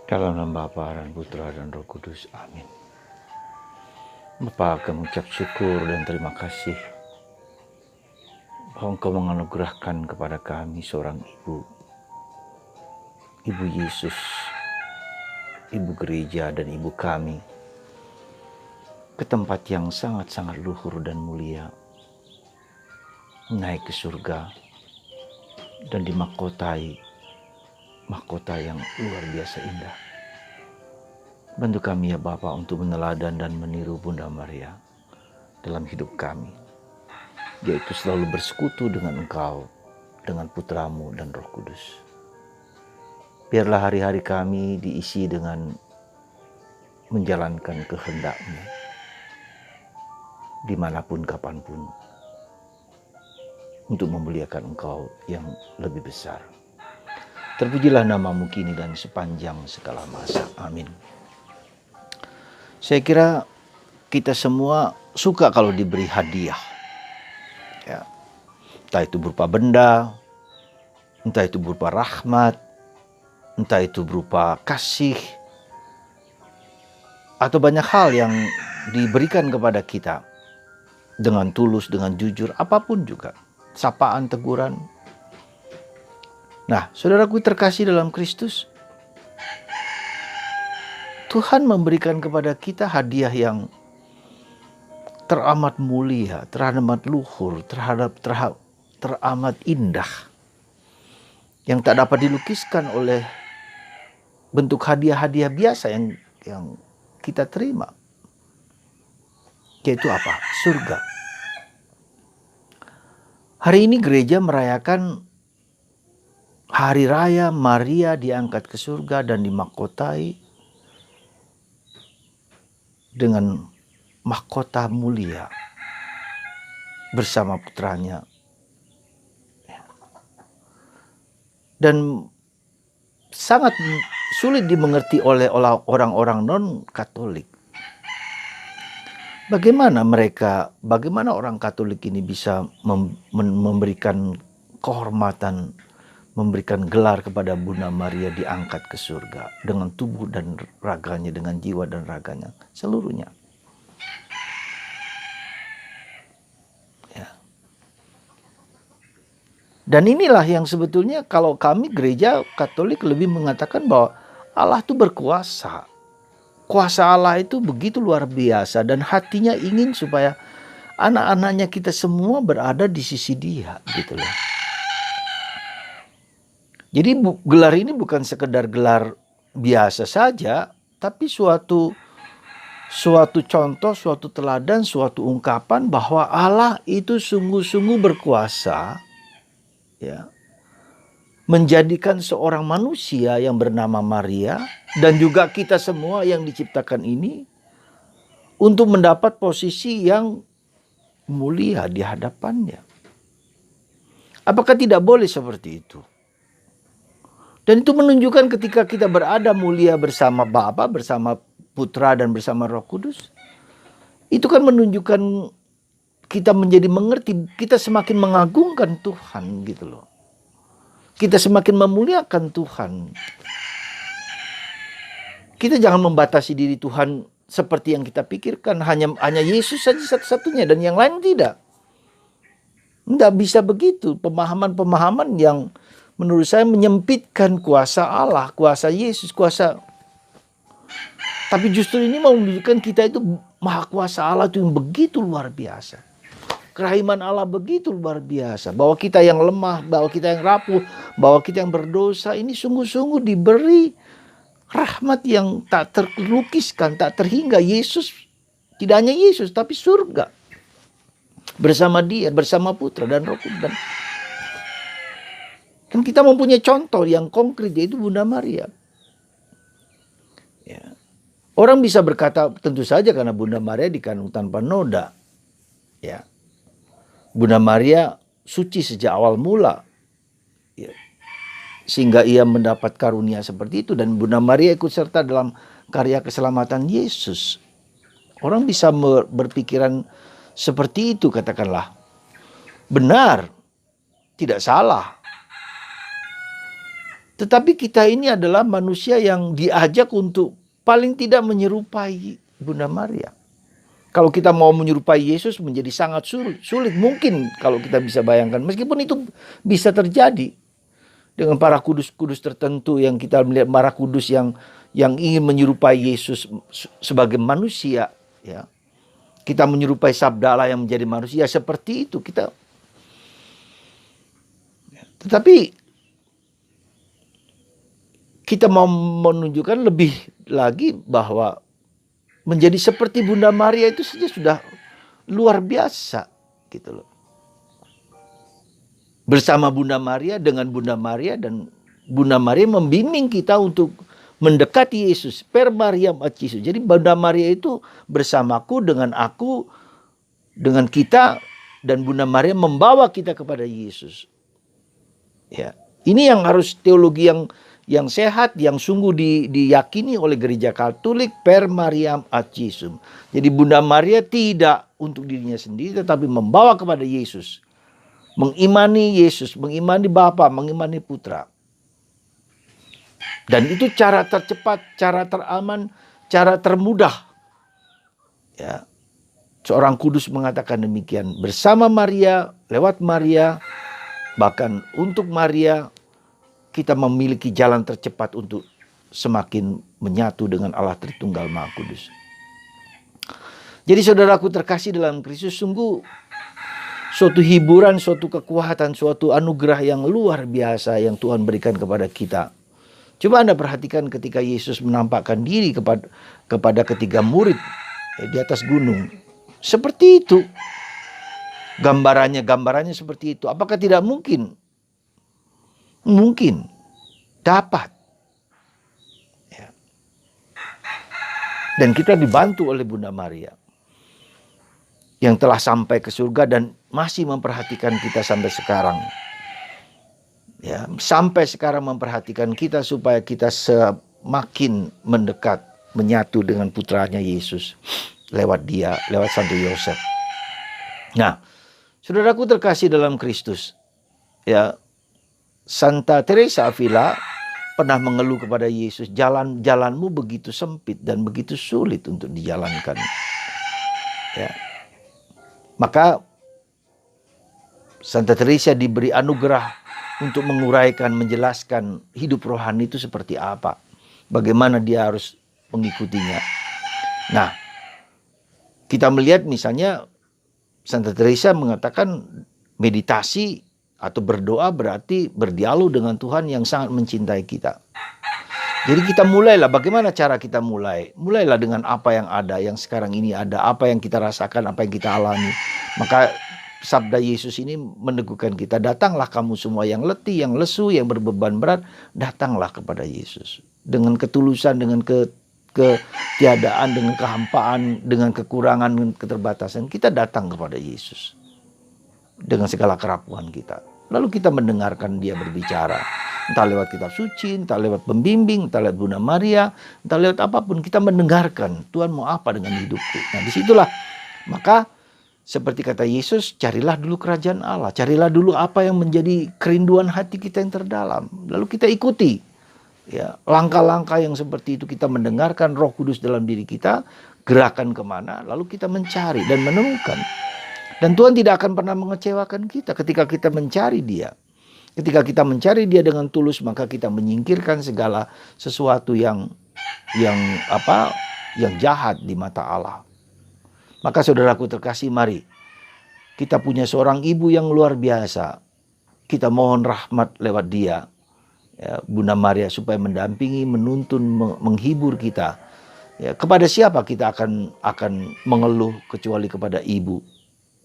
Dalam nama Bapa dan Putra dan Roh Kudus. Amin. Bapa, kami mengucap syukur dan terima kasih bahwa Engkau menganugerahkan kepada kami seorang ibu, Ibu Yesus, Ibu Gereja dan Ibu kami, ke tempat yang sangat-sangat luhur dan mulia, naik ke surga dan dimahkotai mahkota yang luar biasa indah. Bantu kami ya Bapa untuk meneladan dan meniru Bunda Maria dalam hidup kami, yaitu selalu bersekutu dengan Engkau, dengan Putramu dan Roh Kudus. Biarlah hari-hari kami diisi dengan menjalankan kehendak-Mu, dimanapun kapanpun, untuk memuliakan Engkau yang lebih besar. Terpujilah nama-Mu kini dan sepanjang segala masa. Amin. Saya kira kita semua suka kalau diberi hadiah. Ya. Entah itu berupa benda, entah itu berupa rahmat, entah itu berupa kasih, atau banyak hal yang diberikan kepada kita dengan tulus, dengan jujur, apapun juga. Sapaan, teguran. Nah, saudaraku terkasih dalam Kristus, Tuhan memberikan kepada kita hadiah yang teramat mulia, teramat luhur, teramat indah, yang tak dapat dilukiskan oleh bentuk hadiah-hadiah biasa yang kita terima. Yaitu apa? Surga. Hari ini gereja merayakan Hari Raya Maria diangkat ke surga dan dimahkotai dengan mahkota mulia bersama putranya. Dan sangat sulit dimengerti oleh orang-orang non-Katolik. Bagaimana orang Katolik ini bisa memberikan kehormatan, memberikan gelar kepada Bunda Maria diangkat ke surga dengan tubuh dan raganya, dengan jiwa dan raganya, seluruhnya. Ya. Dan inilah yang sebetulnya kalau kami gereja Katolik lebih mengatakan bahwa Allah itu berkuasa. Kuasa Allah itu begitu luar biasa dan hatinya ingin supaya anak-anaknya kita semua berada di sisi Dia, gitu loh. Jadi gelar ini bukan sekedar gelar biasa saja, tapi suatu contoh, suatu teladan, suatu ungkapan bahwa Allah itu sungguh-sungguh berkuasa, ya, menjadikan seorang manusia yang bernama Maria dan juga kita semua yang diciptakan ini untuk mendapat posisi yang mulia di hadapannya. Apakah tidak boleh seperti itu? Dan itu menunjukkan ketika kita berada mulia bersama Bapa, bersama Putra dan bersama Roh Kudus, itu kan menunjukkan kita menjadi mengerti, kita semakin mengagungkan Tuhan, gitu loh. Kita semakin memuliakan Tuhan. Kita jangan membatasi diri Tuhan seperti yang kita pikirkan, hanya Yesus saja satu-satunya dan yang lain tidak. Tidak bisa begitu, pemahaman-pemahaman yang menurut saya menyempitkan kuasa Allah, kuasa Yesus, kuasa. Tapi justru ini mau menunjukkan kita itu maha kuasa Allah itu yang begitu luar biasa. Kerahiman Allah begitu luar biasa. Bahwa kita yang lemah, bahwa kita yang rapuh, bahwa kita yang berdosa ini sungguh-sungguh diberi rahmat yang tak terlukiskan, tak terhingga. Yesus, tidak hanya Yesus tapi surga. Bersama Dia, bersama Putra dan Roh Kudus. Kan kita mempunyai contoh yang konkret, yaitu Bunda Maria. Ya. Orang bisa berkata tentu saja karena Bunda Maria dikandung tanpa noda. Ya. Bunda Maria suci sejak awal mula. Ya. Sehingga ia mendapat karunia seperti itu. Dan Bunda Maria ikut serta dalam karya keselamatan Yesus. Orang bisa berpikiran seperti itu, katakanlah. Benar, tidak salah. Tetapi kita ini adalah manusia yang diajak untuk paling tidak menyerupai Bunda Maria. Kalau kita mau menyerupai Yesus menjadi sangat sulit. Mungkin kalau kita bisa bayangkan. Meskipun itu bisa terjadi. Dengan para kudus-kudus tertentu yang kita melihat para kudus yang ingin menyerupai Yesus sebagai manusia. Ya. Kita menyerupai sabda Allah yang menjadi manusia seperti itu. Tetapi kita mau menunjukkan lebih lagi bahwa menjadi seperti Bunda Maria itu saja sudah luar biasa gitu loh. Bersama Bunda Maria, dengan Bunda Maria, dan Bunda Maria membimbing kita untuk mendekati Yesus. Per Mariam ad Yesus. Jadi Bunda Maria itu bersamaku, dengan aku, dengan kita, dan Bunda Maria membawa kita kepada Yesus. Ya, ini yang harus teologi yang sehat, yang sungguh diyakini oleh Gereja Katolik, per Mariam ad Yesus. Jadi Bunda Maria tidak untuk dirinya sendiri, tetapi membawa kepada Yesus. Mengimani Yesus, mengimani Bapa, mengimani Putra. Dan itu cara tercepat, cara teraman, cara termudah. Ya. Seorang kudus mengatakan demikian. Bersama Maria, lewat Maria, bahkan untuk Maria, kita memiliki jalan tercepat untuk semakin menyatu dengan Allah Tritunggal Maha Kudus. Jadi saudaraku terkasih dalam Kristus, sungguh suatu hiburan, suatu kekuatan, suatu anugerah yang luar biasa yang Tuhan berikan kepada kita. Coba Anda perhatikan ketika Yesus menampakkan diri kepada ketiga murid di atas gunung. Seperti itu. Gambarannya seperti itu. Apakah tidak mungkin? Mungkin. Dapat. Ya. Dan kita dibantu oleh Bunda Maria. Yang telah sampai ke surga dan masih memperhatikan kita sampai sekarang. Ya, sampai sekarang memperhatikan kita supaya kita semakin mendekat, menyatu dengan putranya Yesus lewat dia, lewat Santo Yosef. Nah, saudaraku terkasih dalam Kristus, ya, Santa Teresa Avila pernah mengeluh kepada Yesus, jalanmu begitu sempit dan begitu sulit untuk dijalankan. Ya. Maka Santa Teresa diberi anugerah untuk menguraikan, menjelaskan hidup rohani itu seperti apa. Bagaimana dia harus mengikutinya. Nah, kita melihat misalnya Santa Teresa mengatakan meditasi atau berdoa berarti berdialog dengan Tuhan yang sangat mencintai kita. Jadi kita mulailah, bagaimana cara kita mulai? Mulailah dengan apa yang ada, yang sekarang ini ada, apa yang kita rasakan, apa yang kita alami. Maka sabda Yesus ini meneguhkan kita, datanglah kamu semua yang letih, yang lesu, yang berbeban berat, datanglah kepada Yesus. Dengan ketulusan, dengan ketiadaan, dengan kehampaan, dengan kekurangan, dengan keterbatasan, kita datang kepada Yesus. Dengan segala kerapuhan kita. Lalu kita mendengarkan dia berbicara. Entah lewat kitab suci, entah lewat pembimbing, entah lewat Bunda Maria, entah lewat apapun. Kita mendengarkan, Tuhan mau apa dengan hidupku. Nah disitulah, maka seperti kata Yesus, carilah dulu kerajaan Allah. Carilah dulu apa yang menjadi kerinduan hati kita yang terdalam. Lalu kita ikuti. Ya, langkah-langkah yang seperti itu, kita mendengarkan Roh Kudus dalam diri kita, gerakan kemana, lalu kita mencari dan menemukan. Dan Tuhan tidak akan pernah mengecewakan kita ketika kita mencari dia. Ketika kita mencari dia dengan tulus, maka kita menyingkirkan segala sesuatu yang jahat di mata Allah. Maka saudaraku terkasih, mari kita punya seorang ibu yang luar biasa. Kita mohon rahmat lewat dia, ya, Bunda Maria, supaya mendampingi, menuntun, menghibur kita. Ya, kepada siapa kita akan mengeluh kecuali kepada ibu.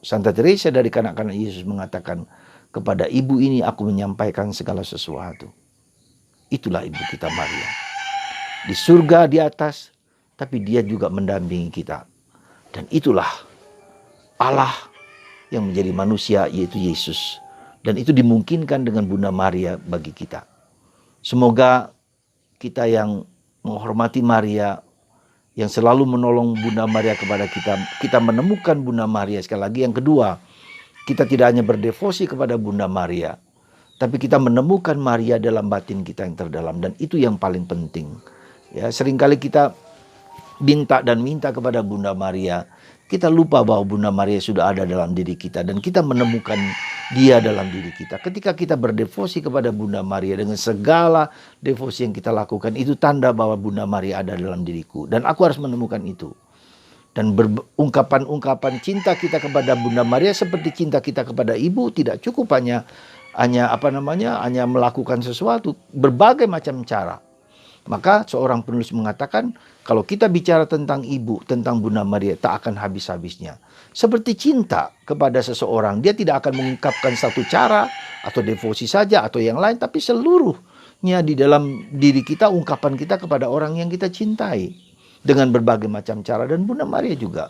Santa Teresa dari kanak-kanak Yesus mengatakan, kepada ibu ini aku menyampaikan segala sesuatu. Itulah ibu kita Maria. Di surga di atas, tapi dia juga mendampingi kita. Dan itulah Allah yang menjadi manusia, yaitu Yesus. Dan itu dimungkinkan dengan Bunda Maria bagi kita. Semoga kita yang menghormati Maria, yang selalu menolong Bunda Maria kepada kita menemukan Bunda Maria. Sekali lagi yang kedua, kita tidak hanya berdevosi kepada Bunda Maria, tapi kita menemukan Maria dalam batin kita yang terdalam, dan itu yang paling penting. Ya, seringkali kita minta dan minta kepada Bunda Maria, kita lupa bahwa Bunda Maria sudah ada dalam diri kita dan kita menemukan dia dalam diri kita. Ketika kita berdevosi kepada Bunda Maria dengan segala devosi yang kita lakukan, itu tanda bahwa Bunda Maria ada dalam diriku dan aku harus menemukan itu. Dan ungkapan-ungkapan cinta kita kepada Bunda Maria seperti cinta kita kepada ibu, tidak cukup hanya melakukan sesuatu, berbagai macam cara. Maka seorang penulis mengatakan, kalau kita bicara tentang ibu, tentang Bunda Maria, tak akan habis-habisnya. Seperti cinta kepada seseorang, dia tidak akan mengungkapkan satu cara atau devosi saja atau yang lain, tapi seluruhnya di dalam diri kita, ungkapan kita kepada orang yang kita cintai dengan berbagai macam cara. Dan Bunda Maria juga,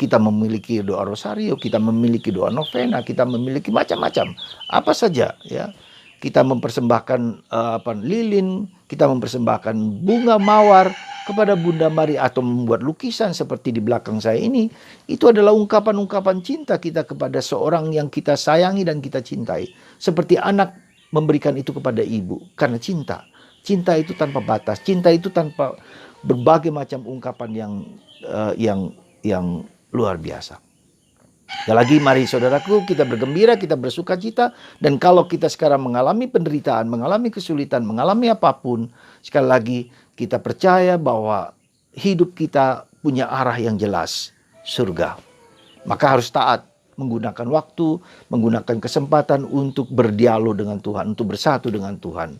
kita memiliki doa rosario, kita memiliki doa novena, kita memiliki macam-macam, apa saja ya. Kita mempersembahkan lilin, kita mempersembahkan bunga mawar kepada Bunda Maria, atau membuat lukisan seperti di belakang saya ini. Itu adalah ungkapan-ungkapan cinta kita kepada seorang yang kita sayangi dan kita cintai. Seperti anak memberikan itu kepada ibu, karena cinta. Cinta itu tanpa batas, cinta itu tanpa berbagai macam ungkapan yang luar biasa. Sekali lagi, mari saudaraku, kita bergembira, kita bersuka cita. Dan kalau kita sekarang mengalami penderitaan, mengalami kesulitan, mengalami apapun, sekali lagi kita percaya bahwa hidup kita punya arah yang jelas, surga. Maka harus taat, menggunakan waktu, menggunakan kesempatan untuk berdialog dengan Tuhan, untuk bersatu dengan Tuhan.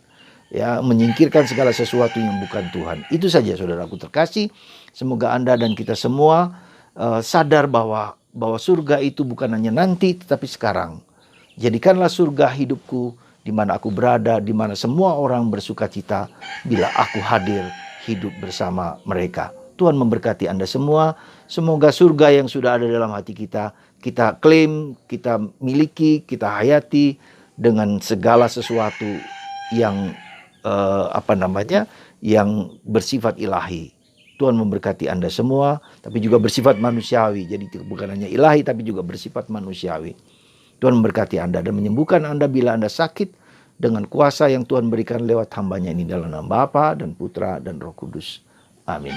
Ya, menyingkirkan segala sesuatu yang bukan Tuhan. Itu saja saudaraku terkasih. Semoga Anda dan kita semua sadar bahwa surga itu bukan hanya nanti, tetapi sekarang. Jadikanlah surga hidupku, di mana aku berada, di mana semua orang bersuka cita bila aku hadir hidup bersama mereka. Tuhan memberkati Anda semua. Semoga surga yang sudah ada dalam hati kita, kita klaim, kita miliki, kita hayati dengan segala sesuatu yang yang bersifat ilahi. Tuhan memberkati Anda semua, tapi juga bersifat manusiawi. Jadi bukan hanya ilahi, tapi juga bersifat manusiawi. Tuhan memberkati Anda dan menyembuhkan Anda bila Anda sakit dengan kuasa yang Tuhan berikan lewat hamba-Nya ini, dalam nama Bapa dan Putra dan Roh Kudus. Amin.